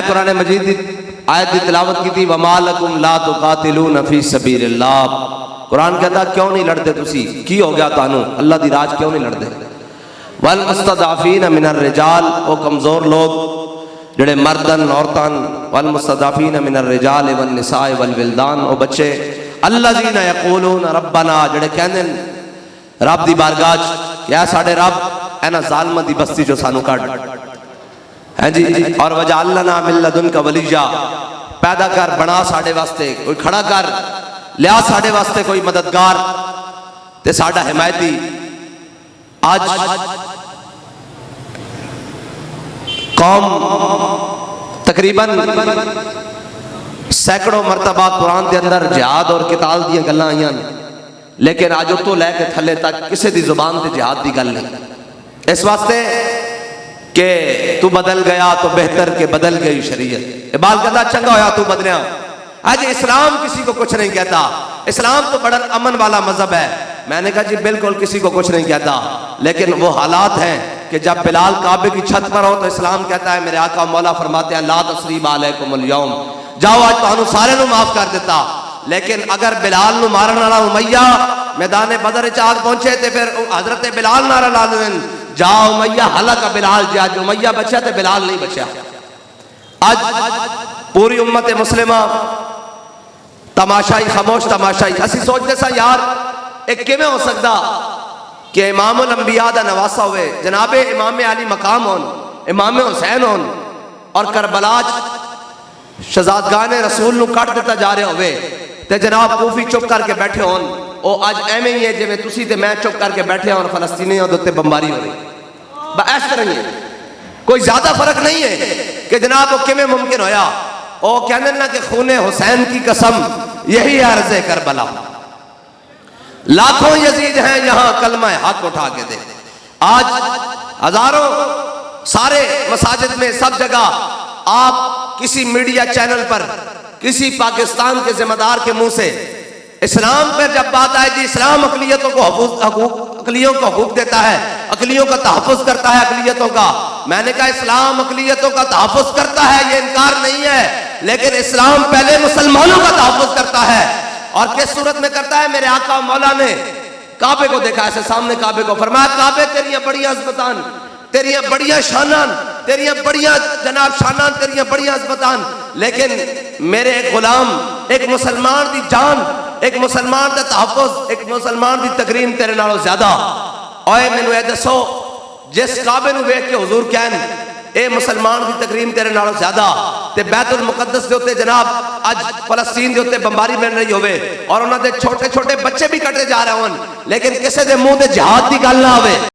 میں قرآن مجید دی آیت دی تلاوت کی تھی وَمَا لَكُمْ لَا تُقَاتِلُونَ فِي سَبِيلِ اللَّهِ، قرآن کہتا کیوں نہیں لڑتے تسی، کی ہو گیا تانوں اللہ دی راج کیوں نہیں لڑتے؟ وَالْمُسْتَضْعَفِينَ مِنَ الرِّجَالِ، وہ کمزور لوگ جڑے مردن عورتان، وَالْمُسْتَضْعَفِينَ مِنَ الرِّجَالِ وَالنِّسَاءِ وَالْوِلْدَانِ، وہ بچے الَّذِينَ يَقُولُونَ رَبَّنَا، جڑے کہندے رب دی بارگاہ کیا ساڑھے رب اینا ظالمہ دی بستی جو سانو کٹ ہے جی، اور وَجَعَلْ لَنَا مِن لَدُنْكَ وَلِيًّا، پیدا کر بنا ساڑھے واسطے کوئی کھڑا کر، لیا ساڑھے واسطے کوئی مددگار تے ساڑھا حمایتی۔ آج قوم تقریباً سینکڑوں مرتبہ قرآن دے اندر جہاد اور قتال دی گلاں آئیاں، لیکن آج تو لے کے تھلے تک کسی دی زبان تے جہاد دی گل نہیں، اس واسطے کہ تو بدل گیا تو بہتر کہ بدل گئی شریعت۔ اقبال کہتا چنگا ہویا تو بدلیا۔ آج اسلام کسی کو کچھ نہیں کہتا، اسلام تو بڑا امن والا مذہب ہے۔ میں نے کہا جی بالکل کسی کو کچھ نہیں کہتا، لیکن وہ حالات ہیں کہ جب بلال کعبے کی چھت پر ہو تو اسلام کہتا ہے، میرے آقا مولا فرماتے ہیں لا تثریب علیکم اليوم، جاؤ آج تانوں سارے نو معاف کر دیتا۔ لیکن اگر بلال نو مارن والا امیہ میدان بدر وچ آ پہنچے تے پھر حضرت بلال نعرہ لا دین جا امیہ ہلاک بلال، جا جو امیہ بچیا تے بلال نہیں بچیا۔ آج پوری امت مسلمہ تماشائی، خاموش تماشائی، اسی سوچتے سا یار ایک کیویں ہو سکتا کہ امام الانبیاء دا نواسا ہوئے، جناب امام علی مقام ہون، امام حسین ہون، اور کربلا شہزادگان رسول نو کٹ دیتا جا رہے ہوئے تے جناب کوفی چپ کر کے بیٹھے ہون، او آج ایویں ہی ہے جویں تسی تے میں چپ کر کے بیٹھے ہوں اور فلسطینیوں دے تے بمباری ہو رہی، اس طرح ہی ہے، کوئی زیادہ فرق نہیں ہے کہ جناب وہ کیویں ممکن ہویا۔ او کہنے نا کہ خون حسین کی قسم یہی عرض کربلا، لاکھوں یزید ہیں یہاں کلمہ حق اٹھا کے دے۔ آج ہزاروں سارے مساجد میں سب جگہ آپ کسی میڈیا چینل پر کسی پاکستان کے ذمہ دار کے منہ سے اسلام پر جب بات آئے جی اسلام اقلیتوں کو اقلیوں کو حقوق دیتا ہے، اقلیوں کا تحفظ کرتا ہے اقلیتوں کا، میں نے کہا اسلام اقلیتوں کا تحفظ کرتا ہے یہ انکار نہیں ہے، لیکن اسلام پہلے مسلمانوں کا تحفظ کرتا ہے۔ اور کس صورت میں کرتا ہے؟ میرے آقا مولا نے کعبے کو دیکھا ایسے سامنے، کعبے کو فرمایا کعبے تیریاں بڑیاں عظمتان، تیریاں بڑیاں شانان، تیریاں بڑیاں جناب شانان، تیریاں بڑیاں عظمتان، لیکن میرے ایک غلام، ایک مسلمان دی جان، ایک مسلمان دا تحفظ، ایک مسلمان دی تکریم تیرے نالوں زیادہ۔ اوے مینوں اے دسو جس کعبے نو ویکھ کے حضور کہن اے مسلمان دی تکریم تیرے نالوں زیادہ تے بیت المقدس دے اوتے جناب اج فلسطین دے اوتے بمباری بن رہی ہوئے اور انہاں دے چھوٹے چھوٹے بچے بھی کٹے جا رہے ہون، لیکن کسے دے منہ تے جہاد دی گل نہ ہوئے۔